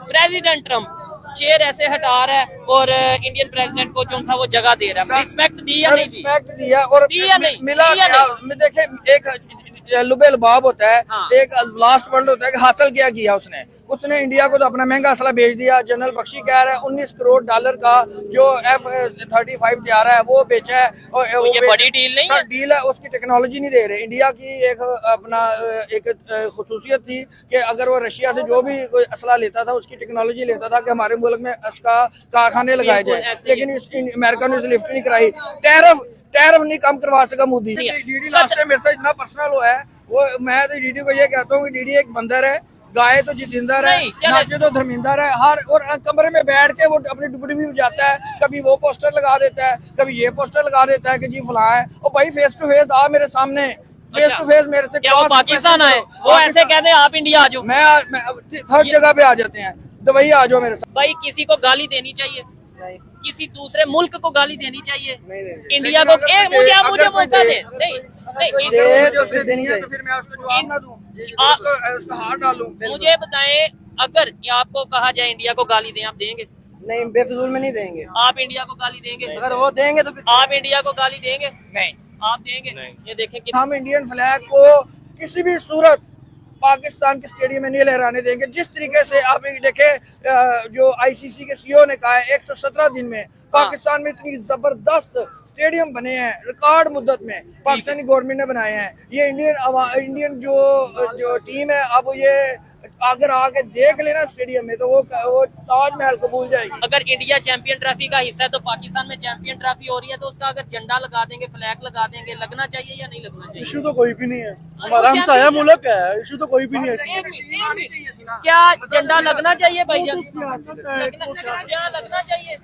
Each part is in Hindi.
प्रेसिडेंट ट्रम्प चेयर ऐसे हटा रहा है और इंडियन प्रेसिडेंट को जो सा वो जगह दे रहा है, रिस्पेक्ट दी या नहीं दी? रिस्पेक्ट दिया और दी या नहीं? मिला दी या क्या? नहीं? देखे एक लुबे लबाब होता है, हाँ। एक लास्ट वर्ड होता है कि हासिल क्या किया उसने इंडिया को तो अपना महंगा असला बेच दिया। जनरल बख्शी कह रहा है 19 करोड़ डॉलर का जो F-35 तैयार है वो बेचा है, और तो ये बड़ी डील नहीं है? डील है, उसकी टेक्नोलॉजी नहीं दे रहे। इंडिया की एक अपना एक खुसूसियत थी कि अगर वो रशिया से जो भी कोई असला लेता था उसकी टेक्नोलॉजी लेता था कि हमारे मुल्क में उसका कारखाने लगाए जाए, लेकिन अमेरिका ने उसे लिफ्ट नहीं कराई। टैरिफ नहीं कम करवा सका मोदी। डीडी लास्ट टाइम मेरे से इतना पर्सनल हुआ है, वो मैं तो डीडी को ये कहता हूँ कि डीडी एक बंदर है, गाय तो जितेंद्र है, नाचे तो धर्मेंद्र है। हर और कमरे में बैठ के वो अपनी डुपटी भी बजाता है, कभी वो पोस्टर लगा देता है, कभी ये पोस्टर लगा देता है कि जी फलां है। और भाई फेस टू फेस आ मेरे सामने, फेस टू फेस मेरे से। क्या वो पाकिस्तान आए, वो ऐसे कहते हैं आप इंडिया आ जाओ? मैं हर जगह पे आ जाते हैं, दुबई आ जाओ मेरे साथ। भाई किसी को गाली देनी चाहिए? नहीं, किसी दूसरे मुल्क को गाली देनी चाहिए? नहीं देनी। इंडिया को मुझे मौका दे। नहीं देनी चाहिए तो फिर मैं उसको जवाब ना दूं, उसका हाथ डालूं। मुझे बताएं, अगर आपको कहा जाए इंडिया को गाली दें, आप देंगे? नहीं, बेफिजूल में नहीं देंगे। आप इंडिया को गाली देंगे? अगर वो देंगे तो आप इंडिया को गाली देंगे? नहीं। आप देंगे? ये देखें कि हम इंडियन फ्लैग को किसी भी सूरत पाकिस्तान के स्टेडियम में नहीं लहराने देंगे। जिस तरीके से आप देखे जो आईसीसी के सीईओ ने कहा है 117 दिन में पाकिस्तान में इतनी जबरदस्त स्टेडियम बने हैं, रिकॉर्ड मुद्दत में पाकिस्तानी गवर्नमेंट ने बनाए हैं। ये इंडियन जो टीम है, अब ये अगर आके देख लेना स्टेडियम में तो वो ताजमहल को भूल जाएगी। अगर इंडिया चैंपियन ट्रॉफी का हिस्सा है तो पाकिस्तान में चैंपियन ट्रॉफी हो रही है, तो उसका अगर झंडा लगा देंगे, फ्लैग लगा देंगे, लगना चाहिए या नहीं लगना चाहिए? इशू तो कोई भी नहीं है, हमारा हमसाया मुल्क है, इशू तो कोई भी नहीं है। क्या झंडा लगना चाहिए भाई? सियासत है, क्या लगना चाहिए?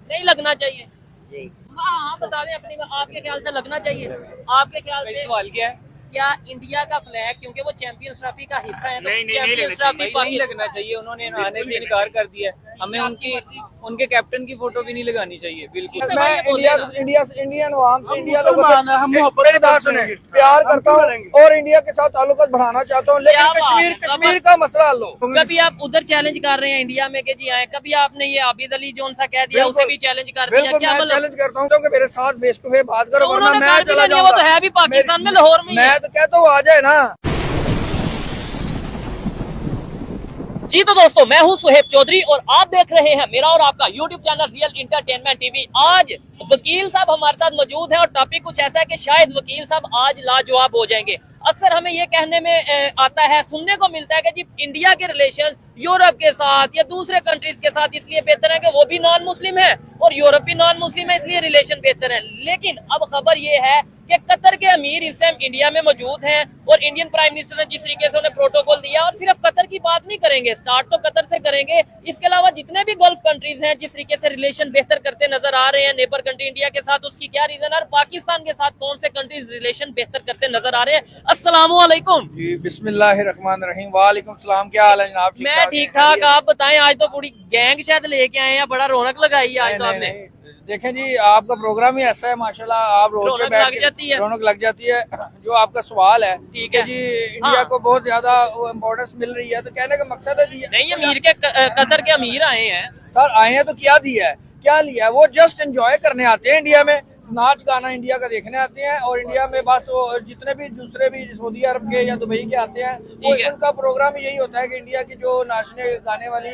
नहीं लगना चाहिए। हाँ बता दें अपनी, आपके ख्याल से लगना चाहिए? आपके ख्याल से सवाल क्या है? क्या इंडिया का फ्लैग, क्योंकि वो चैंपियंस ट्रॉफी का हिस्सा है, नहीं लगना चाहिए। उन्होंने आने से इनकार कर दिया। हमें उनके कैप्टन की फोटो भी नहीं लगानी चाहिए, बिल्कुल। मैं इंडियन आवाम से इंडिया लोगों मुसलमान है, हम से मोहब्बत मेरी बात सुने, प्यार करता हूँ और इंडिया के साथ ताल्लुकात बढ़ाना चाहता हूँ, लेकिन क्या बात, कश्मीर का मसला हल लो। कभी आप उधर चैलेंज कर रहे हैं इंडिया में कि जी आए, कभी आपने ये आबिद अली जोन सा कह दिया, उसे भी चैलेंज कर दिया? बिल्कुल, क्या मैं मतलब? चैलेंज करता हूँ कि मेरे साथ फेस टू फेस बात करो, तो वरना उन्होंने मैं कर चला दिया, वो तो है भी पाकिस्तान में, लाहौर में ही है। मैं तो कहता हूँ आ जाए ना। जी तो दोस्तों, मैं हूं सुहेब चौधरी और आप देख रहे हैं मेरा और आपका YouTube channel real entertainment TV. आज वकील साहब हमारे साथ मौजूद हैं और टॉपिक कुछ ऐसा है कि शायद वकील साहब आज लाजवाब हो जाएंगे। अक्सर हमें ये कहने में आता है, सुनने को मिलता है कि जी इंडिया के रिलेशंस यूरोप के साथ या दूसरे कंट्रीज के साथ इसलिए बेहतर है कि वो भी नॉन मुस्लिम है और यूरोप भी नॉन मुस्लिम है, इसलिए रिलेशन बेहतर है। लेकिन अब खबर ये है कि कतर के अमीर इस टाइम इंडिया में मौजूद हैं और इंडियन प्राइम मिनिस्टर ने जिस तरीके से उन्हें प्रोटोकॉल दिया, और सिर्फ कतर की बात नहीं करेंगे, स्टार्ट तो कतर से करेंगे, इसके अलावा जितने भी गल्फ कंट्रीज हैं जिस तरीके से रिलेशन बेहतर करते नजर आ रहे हैं नेबर कंट्री इंडिया के साथ, उसकी क्या रीजन है, और पाकिस्तान के साथ कौन से कंट्रीज रिलेशन बेहतर करते नजर आ रहे हैं। अस्सलाम वालेकुम जी, बिस्मिल्लाहिर्रहमानिर्रहीम। वालेकुम सलाम। क्या हाल है जनाब? मैं ठीक ठाक, आप बताएं। आज तो पूरी गैंग शायद लेके आए हैं, बड़ा रौनक लगाई है आज तो आपने। देखें जी, आपका प्रोग्राम ही ऐसा है माशाल्लाह, आप रोड पे बैठ के रौनक लग जाती है। जो आपका सवाल है ठीक है जी, इंडिया को बहुत ज्यादा इम्पोर्टेंस मिल रही है, तो कहने का मकसद है जी नहीं, अमीर के कतर के अमीर आए हैं सर, आए हैं तो क्या दिया है, क्या लिया है? वो जस्ट एंजॉय करने आते हैं इंडिया में, नाच गाना इंडिया का देखने आते हैं, और इंडिया में बस वो जितने भी दूसरे भी सऊदी अरब के या दुबई के आते हैं, वो उनका प्रोग्राम यही होता है कि इंडिया की जो नाचने गाने वाली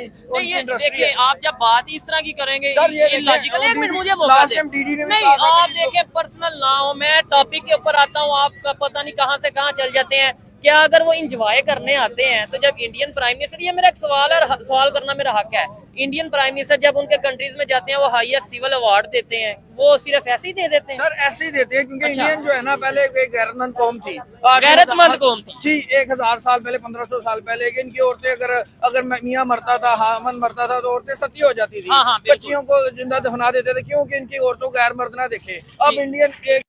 इंडस्ट्री है। आप जब बात इस तरह की करेंगे सर, ये लॉजिकल, एक मिनट मुझे लास्ट टाइम डीडी ने नहीं, आप देखें पर्सनल ना हो, मैं टॉपिक के ऊपर आता हूँ, आपका पता नहीं कहाँ से कहाँ चल जाते हैं। क्या अगर वो इंजॉय करने आते हैं तो जब इंडियन प्राइम मिनिस्टर, ये मेरा एक सवाल है, सवाल करना मेरा हक है, इंडियन प्राइम मिनिस्टर जब उनके कंट्रीज में जाते हैं वो हाईएस्ट सिविल अवार्ड देते हैं, वो सिर्फ ऐसे ही दे देते हैं? सर, ऐसे ही देते हैं क्योंकि अच्छा। इंडियन जो है ना, पहले एक गैरतमंद कौम थी, गैरतमंद कौम थी जी। 1000 साल पहले, 1500 साल पहले इनकी औरतें अगर मियाँ मरता था, हामन मरता था, तो औरतें सती हो जाती थी, हाँ, बच्चियों को जिंदा दफना देते थे, क्योंकि इनकी औरतों गैर मर्द ना देखे। अब इंडियन एक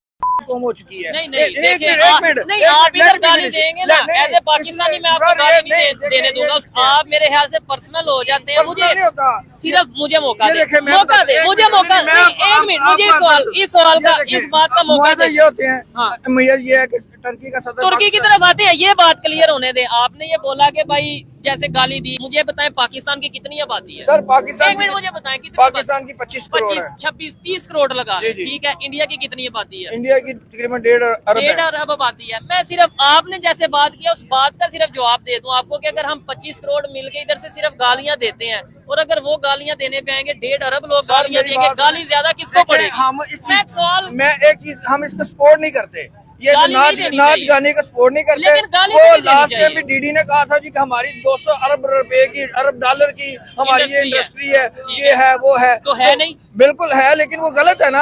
कौम हो चुकी है। नहीं नहीं एक देखिए, मिनट, एक मिनट, नहीं एक आप मिनट, इधर let me गाली finish. देंगे ना, नहीं, एज ए पाकिस्तानी मैं आपको सर, गाली ये नहीं देने दूंगा। देखिए, आप मेरे ख्याल से पर्सनल हो जाते हैं। पर्सनल नहीं मुझे होता। सिर्फ मुझे मौका ये दे, देखिए, मैं मौका दे, एक मुझे मिनट, मौका मैं नहीं, एक मिनट, मुझे इस सवाल का, इस बात का मौका दे। ये होते हैं हाँ। मेयर ये है कि टर्की का सदर तुर्की की तरफ आते हैं, ये बात क्लियर होने दे। आपने ये बोला कि भाई जैसे गाली दी, मुझे बताएं पाकिस्तान की कितनी आबादी है? सर पाकिस्तान एक मिनट मुझे बताएं कितनी पाकिस्तान की 25 करोड़ 25, है। 26, 30 करोड़ लगा जी, रहे, जी। ठीक है। इंडिया की कितनी आबादी है? इंडिया की तकरीबन 1.5 अरब 1.5 है। अरब आबादी है। मैं सिर्फ आपने जैसे बात किया उस बात का सिर्फ जवाब दे दूं आपको कि अगर हम 25 करोड़ मिलके इधर से सिर्फ गालियां देते हैं और अगर वो गालियां देने पे आएंगे 1.5 अरब लोग गालियां मेरी देंगे, बात गाली ज्यादा किसको देखिए, पड़ेगी? हम इस मैं चीज सवाल मैं एक चीज हम इसको सपोर्ट नहीं करते, ये जो गाली नहीं देनी नाच चाहिए। गाने का सपोर्ट नहीं करते। लेकिन गाली वो भी नहीं देनी लास्ट में चाहिए। भी डीडी ने कहा था जी कि हमारी 200 अरब रुपए की, अरब डॉलर की हमारी ये इंडस्ट्री है, ये है वो है। तो है नहीं? बिल्कुल है, लेकिन वो गलत है ना।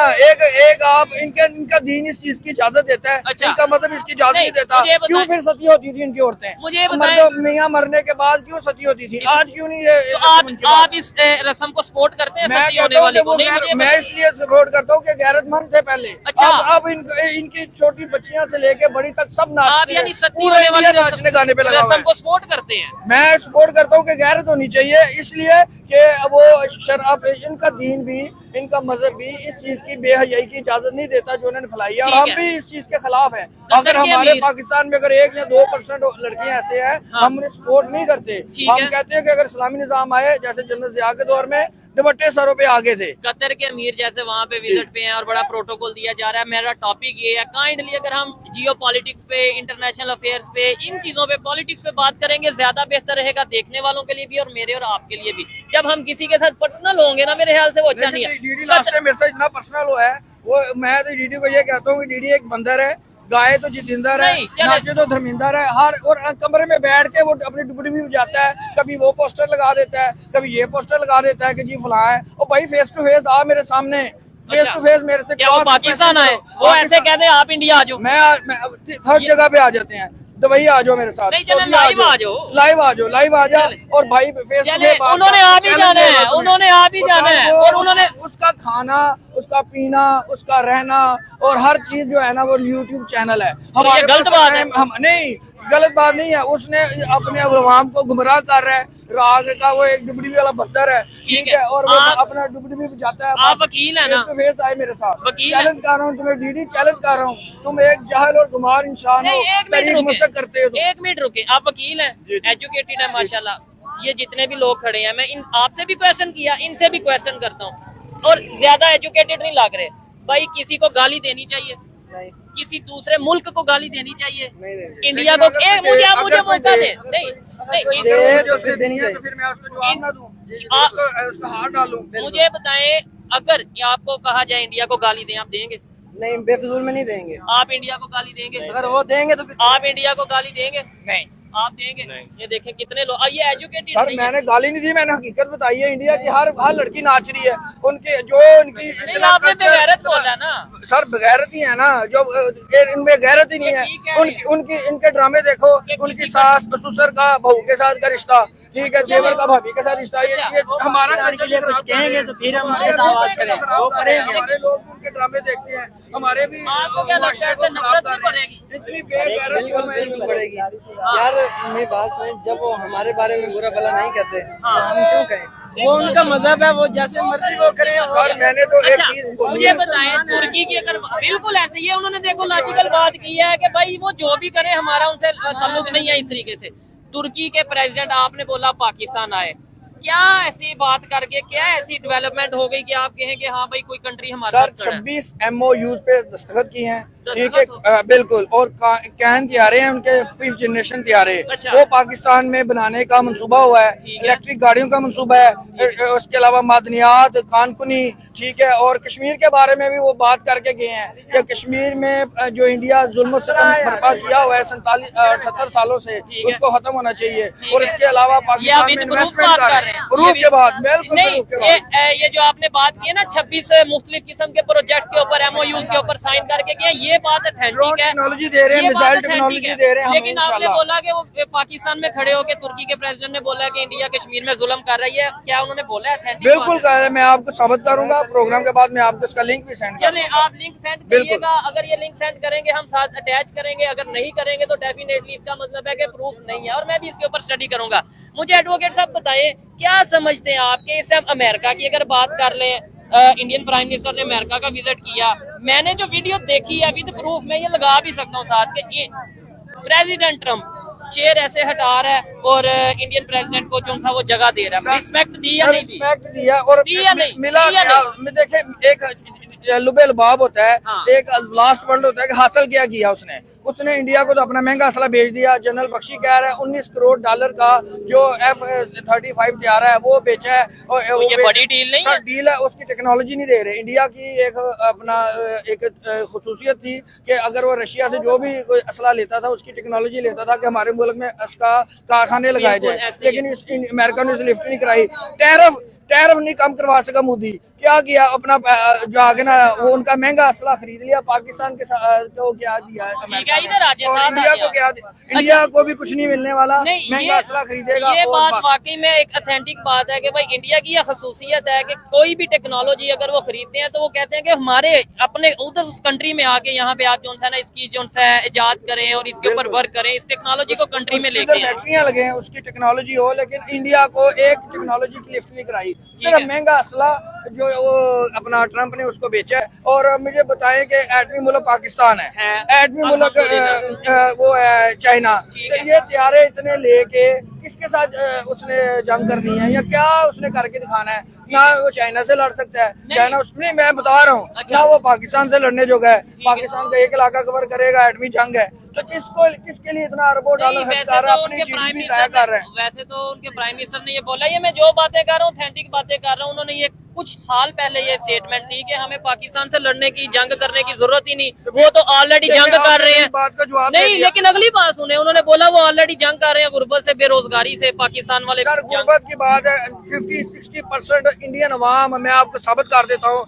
एक आप इनका दीन इस चीज की इजाजत देता है, अच्छा। इनका मतलब इसकी इजाजत नहीं, नहीं देता। मुझे क्यों बताएं। फिर सती होती थी इनकी औरतें? मुझे ये बताएं। मियाँ मरने के बाद क्यों सती होती थी? आज क्यों नहीं ये तो आप इस रस्म को सपोर्ट करते हैं? मैं सती होने कहता हूं वाली कि को वो नहीं? मुझे मैं इसलिए सपोर्ट करता हूँ कि गैरतमंद थे पहले। अच्छा। अब इनकी छोटी बच्चियां से लेके बड़ी तक सब आप नाचते यानी हैं। सती पूरा होने वाली इंडिया नाचने गाने पे लगा हुआ रस्म है। को सपोर्ट करते हैं? मैं सपोर्ट करता हूँ कि गैरत होनी चाहिए, इसलिए कि वो शराब, इनका दीन भी, इनका मजहब भी इस चीज की बेहयाई की इजाजत नहीं देता जो उन्होंने फैलाई है, और ठीक हम है। भी इस चीज के खिलाफ हैं। अंदर अगर के हमारे अमीर- पाकिस्तान में अगर 1 या 2% लड़कियां ऐसे हैं, हाँ। हम उन्हें सपोर्ट नहीं करते। ठीक हम है। कहते हैं कि अगर इस्लामी निजाम आए, जैसे जन्नत ज़िया के दौर में दुपट्टे सरों पे आगे थे। कतर के अमीर जैसे वहाँ पे विजिट पे हैं और बड़ा प्रोटोकॉल दिया जा रहा है। मेरा टॉपिक ये है, काइंडली अगर हम जियो पॉलिटिक्स पे, इंटरनेशनल अफेयर्स पे, इन चीजों पे, पॉलिटिक्स पे बात करेंगे ज्यादा बेहतर रहेगा देखने वालों के लिए भी और मेरे और आपके लिए भी। जब हम किसी के साथ पर्सनल होंगे ना, मेरे ख्याल से वो अच्छा नहीं है। डीडी लास्ट टाइम मेरे साथ इतना पर्सनल हुआ है, वो मैं तो डीडी को ये कहता हूँ कि डीडी एक बंदर है, गाय तो जितेंद्र है, नहीं, चले। नाचे तो धर्मेंद्र है। हर और कमरे में बैठ के वो अपनी डुबड़ी भी बजाता है, कभी वो पोस्टर लगा देता है, कभी ये पोस्टर लगा देता है कि जी फलां है। और भाई फेस टू फेस आ मेरे सामने, फेस अच्छा। टू फेस मेरे से क्या वो पाकिस्तान आए? वो ऐसे कहते हैं आप इंडिया आ जाओ। मैं हर जगह पे आ जाते हैं, दुबई आ जाओ मेरे साथ, नहीं, चलो सऊदी लाइव आ जाओ। लाइव आ जाओ, लाइव आ जा। और भाई फेस टू चले, फेस बात उन्होंने कर, आप ही चैलेंज जाना है, देगा तुम्हें। उन्होंने आप ही जाना है। और उन्होंने उसका खाना, उसका पीना, उसका रहना और हर चीज जो है ना वो यूट्यूब चैनल है। ये गलत बात है। हम नहीं, गलत बात नहीं है। उसने अपने अवाम को गुमराह कर रहा है। राग का वो एक डुबड़ी वाला बंदर है, ठीक है, और वो अपना डुबड़ी भी बजाता है। आप वकील है ना? फेस आए मेरे साथ, वकील है। चैलेंज कर रहा हूँ तुम्हें डीडी, चैलेंज कर रहा हूँ। तुम एक जाहिल और गुमार इंसान हो, नहीं, एक तारीफ मिनट मुझसे करते हो रुके, तुम। एक मिनट रुके। आप वकील हैं, एजुकेटेड है माशाल्लाह। ये जितने भी लोग खड़े हैं, मैं इन आपसे भी क्वेश्चन किया, इनसे भी क्वेश्चन करता हूँ, और ज्यादा एजुकेटेड नहीं लग रहे। भाई किसी को गाली देनी चाहिए? नहीं, किसी दूसरे मुल्क को गाली देनी चाहिए? नहीं देनी। इंडिया को लेकिन अगर कोई आप मुझे अगर कोई मौका दे- दें। नहीं नहीं, तो फिर देनी चाहिए। फिर मैं उसको जवाब ना दूं, उसको हाथ डालूं। मुझे बताएं, अगर आपको कहा जाए इंडिया को गाली दें, आप देंगे? नहीं, बेफजूल में नहीं देंगे। आप इंडिया को गाली देंगे? अगर वो देंगे तो आप इंडिया को गाली देंगे? नहीं। आप देंगे? ये देखें कितने लोग, ये एजुकेटेड सर नहीं है। मैंने गाली नहीं दी, मैंने हकीकत बताई है। इंडिया की हर लड़की नाच रही है, उनके जो उनकी नहीं, आपने बेगैरत बोला ना। सर बेगैरत ही है ना, जो इनमें गैरत ही नहीं है। ठीक है। उनकी इनके ड्रामे देखो, उनकी सास ससुर का बहू के साथ का रिश्ता, ठीक है, देवर का भाभी के साथ रिश्ता। ये हमारा के लिए कुछ कहेंगे तो फिर हम हमारे आवाज करें, वो करेंगे। हमारे लोग भी उनके ड्रामे देखते हैं, हमारे भी आपको क्या लगता है इससे नफरत नहीं बढ़ेगी? इतनी बेगैरत बिल्कुल पड़ेगी यार। मेरी बात सुने, जब वो हमारे बारे में बुरा भला नहीं कहते तो हम क्यों कहें? वो उनका मजहब है, वो जैसे मर्जी वो करें। सर मैंने तो एक अच्छा, चीज बोली मुझे है। बताएं, तुर्की की अगर बिल्कुल ऐसे ही है, उन्होंने देखो लॉजिकल बात की है कि भाई वो जो भी करे हमारा उनसे ताल्लुक नहीं है इस तरीके से। तुर्की के प्रेसिडेंट, आपने बोला पाकिस्तान आए, क्या ऐसी बात करके क्या ऐसी डेवलपमेंट हो गई कि आप कहें कि हाँ भाई कोई कंट्री हमारे सर साथ खड़ा है? 26 MOU पे दस्तखत किए हैं, ठीक दस्तखत है, बिल्कुल। और कैन तैयारे हैं उनके, 5th जनरेशन तैयारे। अच्छा। वो पाकिस्तान में बनाने का मंसूबा हुआ है, ठीक है। इलेक्ट्रिक गाड़ियों का मंसूबा है, उसके अलावा मादनियात, कानकुनी, ठीक है। और कश्मीर के बारे में भी वो बात करके गए हैं कि कश्मीर में जो इंडिया जुल्म सितम बर्पा किया हुआ है 47-78 सालों से, ठीक है। उसको खत्म होना चाहिए। और इसके अलावा ये आप पाकिस्तान में विद प्रूफ इन्वेस्टमेंट बात कर कर रहे हैं। प्रूफ के बाद बिल्कुल नहीं, प्रूफ के बाद। ये जो आपने बात की है ना 26 मुख्तलिफ किस्म के प्रोजेक्ट्स के ऊपर MOUs के ऊपर साइन करके किया, ये बात ड्रोन अथेंटिक है, टेक्नोलॉजी दे रहे हैं, ये बात मिसाइल authentic टेक्नोलॉजी है। दे रहे हैं, हमें लेकिन आपने इंशाल्लाह। बोला कि वो पाकिस्तान में खड़े होकर तुर्की के प्रेसिडेंट ने बोला कि इंडिया कश्मीर में जुल्म कर रही है, क्या उन्होंने बोला है? बिल्कुल कह रहे हैं, मैं आपको साबित करूंगा प्रोग्राम के बाद, मैं आपको इसका लिंक भी सेंड चले आप लिंक सेंड करिएगा, अगर ये लिंक सेंड करेंगे हम साथ अटैच करेंगे, अगर नहीं करेंगे तो डेफिनेटली इसका मतलब है कि प्रूफ नहीं है, और मैं भी इसके ऊपर स्टडी करूंगा। मुझे एडवोकेट साहब बताएं, क्या समझते हैं आप कि इस टाइम अमेरिका की अगर बात कर लें, इंडियन प्राइम मिनिस्टर ने अमेरिका का विजिट किया, मैंने जो वीडियो देखी है विद प्रूफ मैं ये लगा भी सकता हूँ साथ के, प्रेसिडेंट ट्रम्प चेयर ऐसे हटा रहा है और इंडियन प्रेसिडेंट को जो सा वो जगह दे रहा है, रिस्पेक्ट दी या नहीं दी? रिस्पेक्ट दिया और दी या नहीं? मिला दी या नहीं? देखे एक लुबे लबाब होता है, हाँ। एक लास्ट वर्ड होता है कि हासिल क्या किया उसने इंडिया को तो अपना महंगा असला बेच दिया। जनरल बख्शी कह रहा है 19 करोड़ डॉलर का जो F-35 तैयार है वो बेचा है, और ये बड़ी डील नहीं है? डील है, उसकी टेक्नोलॉजी नहीं दे रहे। इंडिया की एक अपना एक खुसूसियत थी कि अगर वो रशिया से जो भी कोई असला लेता था उसकी टेक्नोलॉजी लेता था कि हमारे मुल्क में उसका कारखाने लगाए बिल्कुल, जाए, ऐसे ही। लेकिन अमेरिका ने उसे लिफ्ट नहीं कराई। टैरिफ नहीं कम करवा सका मोदी, क्या किया अपना जो आगे ना वो उनका महंगा असला खरीद लिया, पाकिस्तान के को क्या दिया है अमेरिका ने, इधर आज और साथ इंडिया आ को गया। क्या, इंडिया को भी कुछ नहीं मिलने वाला, नहीं, महंगा असला खरीदेगा। ये और बात बस। वाकई में एक अथेंटिक बात है कि भाई इंडिया की यह खसूसियत है कि कोई भी टेक्नोलॉजी अगर वो खरीदते हैं तो वो कहते हैं कि हमारे अपने उधर उस कंट्री में आके यहाँ पे आप जो है ना इसकी जो है इजाद करें और इसके ऊपर वर्क करें, इस टेक्नोलॉजी को कंट्री में लेके आएं। फैक्ट्रियां लगे हैं, उसकी टेक्नोलॉजी हो, लेकिन इंडिया को एक टेक्नोलॉजी की लिफ्ट नहीं कराई, सिर्फ महंगा असला जो वो अपना ट्रम्प ने उसको बेचा है। और मुझे बताएं कि एटमी मुल्क पाकिस्तान है, एटमी मुल्क वो है चाइना, तो ये तैयारे इतने लेके किसके साथ उसने जंग करनी है या क्या उसने करके दिखाना है? ना वो चाइना से लड़ सकता है, चाइना नहीं, मैं बता रहा हूँ ना वो पाकिस्तान से लड़ने जोगा है। पाकिस्तान का एक इलाका कवर करेगा, एटमी जंग है, तो किसके लिए इतना अरबों डॉलर खर्च कर रहा है, अपनी जीडीपी तय कर रहे हैं। वैसे तो उनके प्राइम मिनिस्टर ने ये बोला, ये मैं जो बातें कर रहा हूँ ऑथेंटिक बातें कर रहा हूँ, उन्होंने ये कुछ साल पहले ये स्टेटमेंट थी कि हमें पाकिस्तान से लड़ने की जंग करने की जरूरत ही नहीं, वो तो ऑलरेडी जंग कर रहे हैं। बात का जवाब नहीं, लेकिन अगली बात सुने, उन्होंने बोला वो ऑलरेडी जंग कर रहे हैं गुर्बत से, बेरोजगारी से, पाकिस्तान वाले सर गुर्बत की बात है, 50-60% इंडियन अवाम, मैं आपको साबित कर देता हूँ,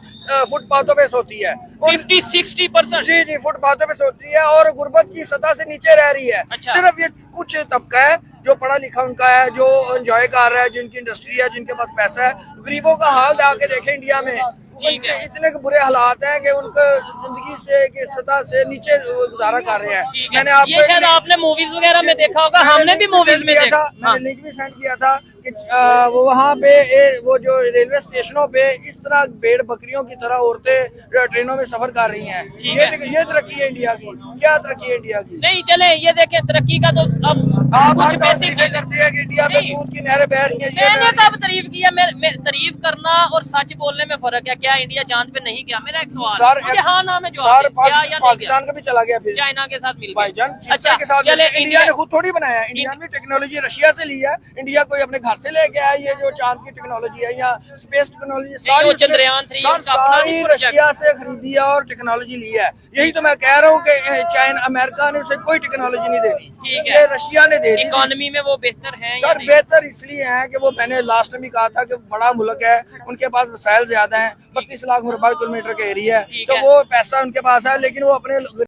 फुटपाथों पे सोती है, 50-60%। जी फुटपाथों पे सोती है और गुर्बत की सतह से नीचे रह रही है। अच्छा। सिर्फ ये कुछ तबका है जो पढ़ा लिखा उनका है, जो एंजॉय कर रहा है, जिनकी इंडस्ट्री है, जिनके पास पैसा है। गरीबों का हाल जाके देखें इंडिया में, ठीक है। इतने बुरे हालात हैं कि उनका जिंदगी से की सतह से नीचे गुजारा कर रहे हैं। मैंने आपको ये शायद आपने मूवीज वगैरह में देखा होगा, हमने भी मूवीज में देखा। मैंने लिंक भी सेंड किया था कि वो वहाँ पे वो जो रेलवे स्टेशनों पे इस तरह भेड़ बकरियों की तरह औरतें ट्रेनों में सफर कर रही हैं। ये तरक्की है इंडिया की, क्या तरक्की है इंडिया की? नहीं, चले ये देखें तरक्की का तो अब आप कुछ हर बात बेसिक ये करते हैं कि इंडिया में नहीं। दूध की नहरें बह रही हैं। मैंने कब तारीफ किया? मैं तारीफ करना और सच बोलने में फर्क है। क्या इंडिया चांद पे नहीं गया? मेरा एक सवाल सर, मुझे हाँ ना में सर जवाब दे, क्या या नहीं पाकिस्तान गया? का भी चला गया फिर चाइना के साथ मिल भाईजान, गया। अच्छा, के साथ चले इंडिया ने खुद थोड़ी बनाया, इंडिया ने टेक्नोलॉजी रशिया से ली है। इंडिया कोई अपने घर से लेके आया, ये जो चांद की टेक्नोलॉजी है या स्पेस टेक्नोलॉजी सारी वो चंद्रयान 3 सर उनका अपना सारी नहीं प्रोजेक्ट। रशिया से खरीदी है और टेक्नोलॉजी ली है। यही तो मैं कह रहा हूँ कि चाइना अमेरिका ने उसे कोई टेक्नोलॉजी नहीं दे दी, ठीक ये है। रशिया ने दे दी। इकोनॉमी में वो बेहतर है या सर नहीं? बेहतर इसलिए है कि वो मैंने लास्ट में भी कहा था कि बड़ा मुल्क है, उनके पास वसाइल ज्यादा हैं, 32 लाख मुरबा किलोमीटर का एरिया है, ठीक तो है। वो पैसा उनके पास है, लेकिन वो अपने